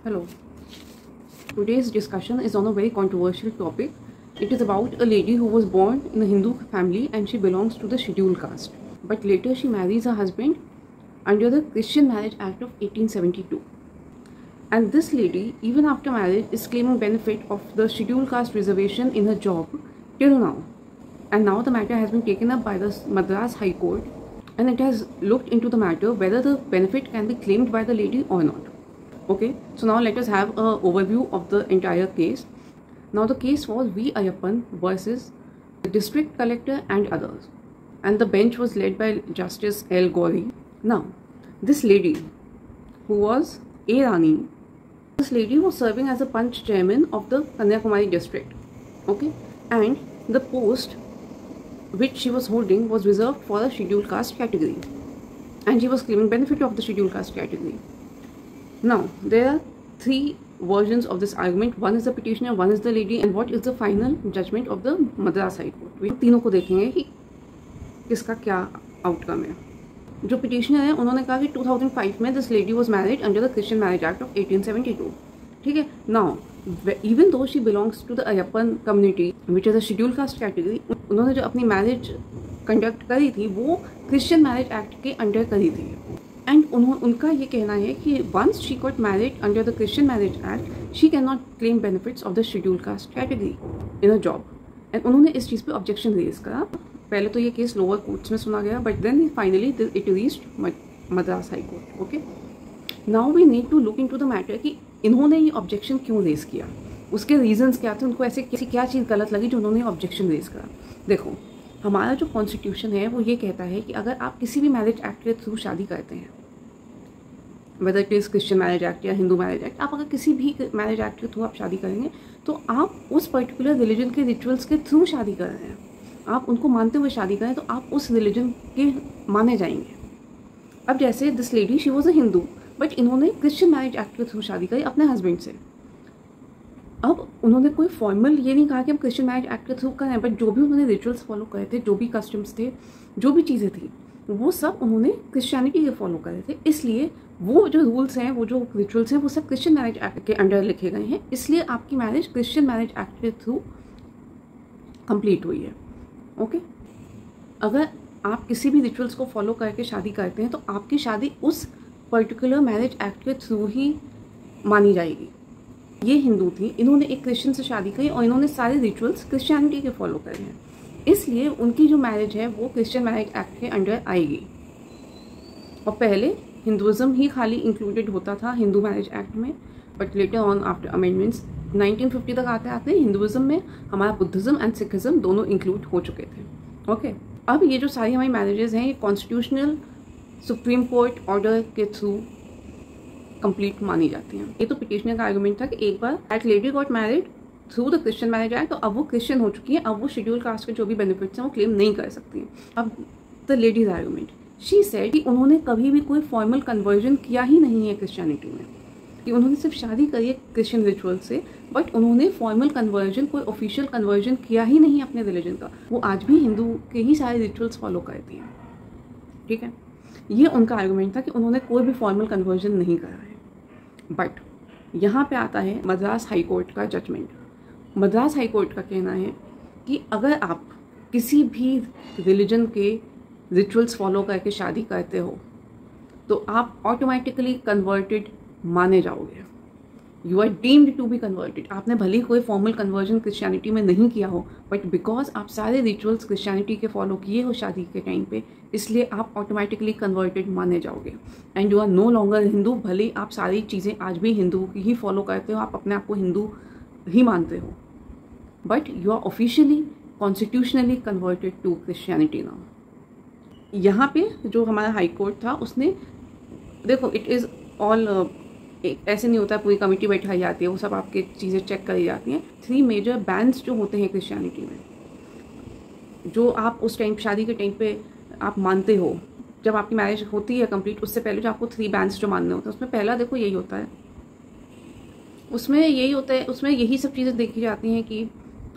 Hello. Today's discussion is on a very controversial topic. It is about a lady who was born in a Hindu family and she belongs to the scheduled caste. But later she marries her husband under the Christian Marriage Act of 1872. And this lady, even after marriage, is claiming benefit of the scheduled caste reservation in her job till now. And now the matter has been taken up by the Madras High Court, and it has looked into the matter whether the benefit can be claimed by the lady or not. Okay, so now let us have an overview of the entire case. Now the case was V. Ayappan versus the district collector and others, and the bench was led by Justice L. Gauri. Now, this lady, who was A. Rani, this lady was serving as a Panch chairman of the Kanyakumari district. Okay, and the post which she was holding was reserved for the scheduled caste category, and she was claiming benefit of the scheduled caste category. Now, there are three versions of this argument. One is the petitioner, one is the lady, and what is the final judgment of the Madras High Court. वे तीनों को देखेंगे कि किसका क्या outcome है. जो petitioner है उन्होंने कहा कि 2005 में this lady was married under the Christian Marriage Act of 1872. ठीक है. Now, even though she belongs to the Ayappan community, which is a scheduled caste category, उन्होंने जो अपनी मैरिज कंडक्ट करी थी वो क्रिश्चियन मैरिज एक्ट के अंडर करी थी. एंड उनका ये कहना है कि once she got married under the Christian marriage Act she can not claim benefits of the scheduled caste category in a job. And उन्होंने इस चीज़ पे ऑब्जेक्शन रेज करा. पहले तो ये केस लोअर कोर्ट्स में सुना गया, but then finally it reached Madras High Court. Okay, now we need to look into the matter कि इन्होंने ये ऑब्जेक्शन क्यों रेज किया, उसके रीजंस क्या थे, उनको ऐसे क्या चीज़ गलत लगी जो उन्होंने ऑब्जेक्शन रेज करा. देखो, हमारा जो कॉन्स्टिट्यूशन है वो ये कहता है कि अगर आप किसी भी मैरिज एक्ट के थ्रू शादी करते हैं, whether it is Christian marriage act या हिंदू मैरिज एक्ट, आप अगर किसी भी मैरिज एक्ट के थ्रू आप शादी करेंगे तो आप उस पर्टिकुलर रिलीजन के रिचुअल्स के थ्रू शादी कर रहे हैं. आप उनको मानते हुए शादी करें तो आप उस रिलीजन के माने जाएंगे. अब जैसे this lady, she was a Hindu, but इन्होंने क्रिश्चियन मैरिज एक्ट के थ्रू शादी करी अपने हस्बैंड से. अब उन्होंने कोई फॉर्मल ये नहीं कहा कि हम क्रिश्चियन मैरिज एक्ट के थ्रू करें, बट जो भी उन्होंने रिचुअल्स फॉलो करे थे, जो भी कस्टम्स थे, जो भी चीज़ें थी, वो सब उन्होंने क्रिश्चियनिटी के फॉलो करे थे. इसलिए वो जो रूल्स हैं, वो जो रिचुअल्स हैं, वो सब क्रिश्चियन मैरिज एक्ट के अंडर लिखे गए हैं. इसलिए आपकी मैरिज क्रिश्चियन मैरिज एक्ट के थ्रू कंप्लीट हुई है. ओके, अगर आप किसी भी रिचुअल्स को फॉलो करके शादी करते हैं तो आपकी शादी उस पर्टिकुलर मैरिज एक्ट के थ्रू ही मानी जाएगी. ये हिंदू थी, इन्होंने एक क्रिश्चियन से शादी करी और इन्होंने सारे रिचुअल्स क्रिश्चियनिटी के फॉलो करे हैं. इसलिए उनकी जो मैरिज है वो क्रिश्चियन मैरिज एक्ट के अंडर आएगी. और पहले हिंदुज़म ही खाली इंक्लूडेड होता था हिंदू मैरिज एक्ट में, but later on after amendments 1950 तक आते आते हिंदुज़म में हमारा बुद्धिज़्म एंड सिखिज़्म दोनों इंक्लूड हो चुके थे. ओके, अब ये जो सारी हमारी मैरिजेज़ हैं ये कॉन्स्टिट्यूशनल सुप्रीम कोर्ट ऑर्डर के थ्रू कंप्लीट मानी जाती हैं. ये तो पिटिशनर का आर्गुमेंट था कि एक बार that lady got married through the Christian marriage act, तो अब वो क्रिश्चियन हो चुकी है, अब वो शेड्यूल कास्ट के जो भी बेनिफिट्स हैं वो क्लेम नहीं कर सकती हैं. अब the ladies argument, she said कि उन्होंने कभी भी कोई फॉर्मल कन्वर्जन किया ही नहीं है क्रिश्चियनिटी में, कि उन्होंने सिर्फ शादी करी है क्रिश्चियन रिचुअल से, बट उन्होंने फॉर्मल कन्वर्जन, कोई ऑफिशियल कन्वर्जन किया ही नहीं अपने रिलीजन का. वो आज भी हिंदू के ही सारे रिचुअल्स फॉलो करती हैं. ठीक है, ये उनका आर्गुमेंट था कि उन्होंने कोई भी फॉर्मल कन्वर्जन नहीं करा है. बट यहाँ पे आता है मद्रास हाई कोर्ट का जजमेंट. मद्रास हाई कोर्ट का कहना है कि अगर आप किसी भी रिलीजन के रिचुअल्स फॉलो करके शादी करते हो तो आप ऑटोमेटिकली कन्वर्टेड माने जाओगे. You are deemed to be converted. आपने भले ही कोई फॉर्मल कन्वर्जन क्रिश्चियनिटी में नहीं किया हो, बट बिकॉज आप सारे रिचुअल्स क्रिश्चियनिटी के फॉलो किए हो शादी के टाइम पे, इसलिए आप ऑटोमेटिकली कन्वर्टेड माने जाओगे. And you are no longer Hindu. भले ही आप सारी चीज़ें आज भी हिंदू की ही फॉलो करते हो, आप अपने आप को हिंदू ही मानते हो, but you are officially constitutionally converted to Christianity now. यहाँ पे जो हमारा हाई कोर्ट था उसने, देखो इट इज़ ऑल, ऐसे नहीं होता है पूरी कमेटी बैठाई जाती है, वो सब आपके चीज़ें चेक करी जाती हैं. 3 मेजर बैंड्स जो होते हैं क्रिश्चियनिटी में, जो आप उस टाइम शादी के टाइम पे आप मानते हो, जब आपकी मैरिज होती है कंप्लीट, उससे पहले जो आपको 3 बैंड्स जो मानने होते हैं, उसमें पहला देखो यही होता है, उसमें यही सब चीज़ें देखी जाती हैं कि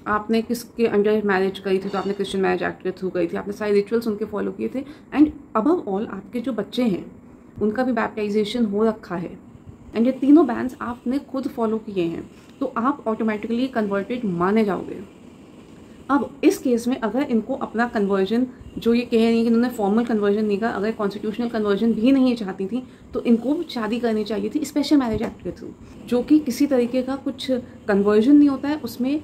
आपने किसके अंडर मैरिज करी थी, तो आपने क्रिश्चियन मैरिज एक्ट के थ्रू करी थी, आपने सारे रिचुअल्स उनके फॉलो किए थे, एंड अबव ऑल आपके जो बच्चे हैं उनका भी बैप्टाइजेशन हो रखा है. एंड ये तीनों बैंस आपने खुद फॉलो किए हैं तो आप ऑटोमेटिकली कन्वर्टेड माने जाओगे। अब इस केस में अगर इनको अपना कन्वर्जन, जो ये कह रही है कि इन्होंने फॉर्मल कन्वर्जन नहीं करा, अगर कॉन्स्टिट्यूशनल कन्वर्जन भी नहीं चाहती थी तो इनको शादी करनी चाहिए थी स्पेशल मैरिज एक्ट के थ्रू, जो कि किसी तरीके का कुछ कन्वर्जन नहीं होता है। उसमें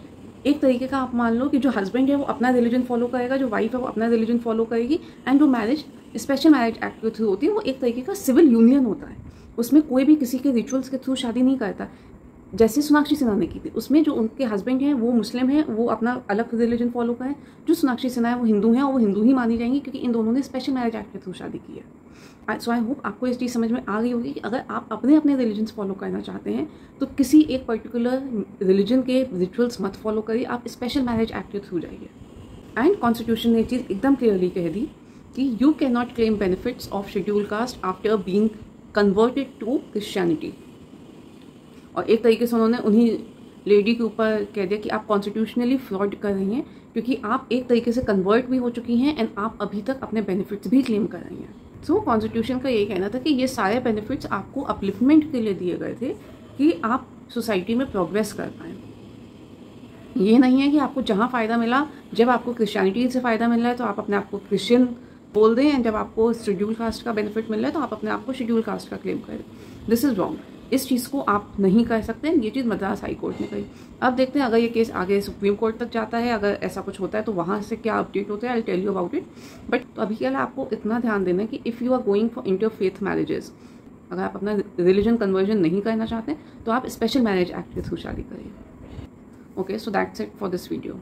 एक तरीके का आप मान लो कि जो हस्बैंड है वो अपना रिलीजन फॉलो करेगा, जो वाइफ है वो अपना रिलीजन फॉलो करेगी, एंड जो मैरिज स्पेशल मैरिज एक्ट के थ्रू होती है वो एक तरीके का सिविल यूनियन होता है। उसमें कोई भी किसी के रिचुअल्स के थ्रू शादी नहीं करता। जैसे सोनाक्षी सिन्हा ने की थी, उसमें जो उनके हस्बैंड हैं वो मुस्लिम हैं, वो अपना अलग रिलीजन फॉलो करें। जो सोनाक्षी सिन्हा है वो हिंदू हैं और वो हिंदू ही मानी जाएंगी क्योंकि इन दोनों ने स्पेशल मैरिज एक्ट के थ्रू शादी की है। सो आई होप आपको इस चीज़ समझ में आ गई होगी कि अगर आप अपने अपने रिलीजन्स फॉलो करना चाहते हैं तो किसी एक पर्टिकुलर रिलीजन के रिचुअल्स मत फॉलो करिए, आप स्पेशल मैरिज एक्ट के थ्रू जाइए। एंड कॉन्स्टिट्यूशन ने चीज़ एकदम क्लियरली कह दी कि you can not claim benefits of schedule caste after being converted to Christianity. और एक तरीके से उन्होंने उन्हीं लेडी के ऊपर कह दिया कि आप कॉन्स्टिट्यूशनली फ्रॉड कर रही हैं क्योंकि आप एक तरीके से कन्वर्ट भी हो चुकी हैं एंड आप अभी तक अपने बेनिफिट्स भी क्लेम कर रही हैं। सो कॉन्स्टिट्यूशन का यही कहना था कि ये सारे बेनिफिट्स आपको अपलिफ्टमेंट के लिए दिए गए थे कि आप सोसाइटी में प्रोग्रेस कर पाएँ। ये नहीं है कि आपको जहाँ फ़ायदा मिला, जब आपको क्रिश्चियनिटी से फ़ायदा मिल रहा है तो आप अपने आप को क्रिश्चियन बोल दें, एंड जब आपको शेड्यूल कास्ट का बेनिफिट मिल रहा है तो आप अपने आप को शेड्यूल कास्ट का क्लेम करें। This is wrong. इस चीज़ को आप नहीं कर सकते। ये चीज़ मद्रास हाई कोर्ट ने कही। अब देखते हैं अगर ये केस आगे सुप्रीम कोर्ट तक जाता है, अगर ऐसा कुछ होता है तो वहाँ से क्या अपडेट होता है, I tell you about it. But अभी के लिए आपको इतना ध्यान देना है कि if you are going for interfaith marriages, अगर आप अपना रिलीजन कन्वर्जन नहीं करना चाहते तो आप स्पेशल मैरिज एक्ट के थ्रू शादी करिए। Okay, so that's it for this video.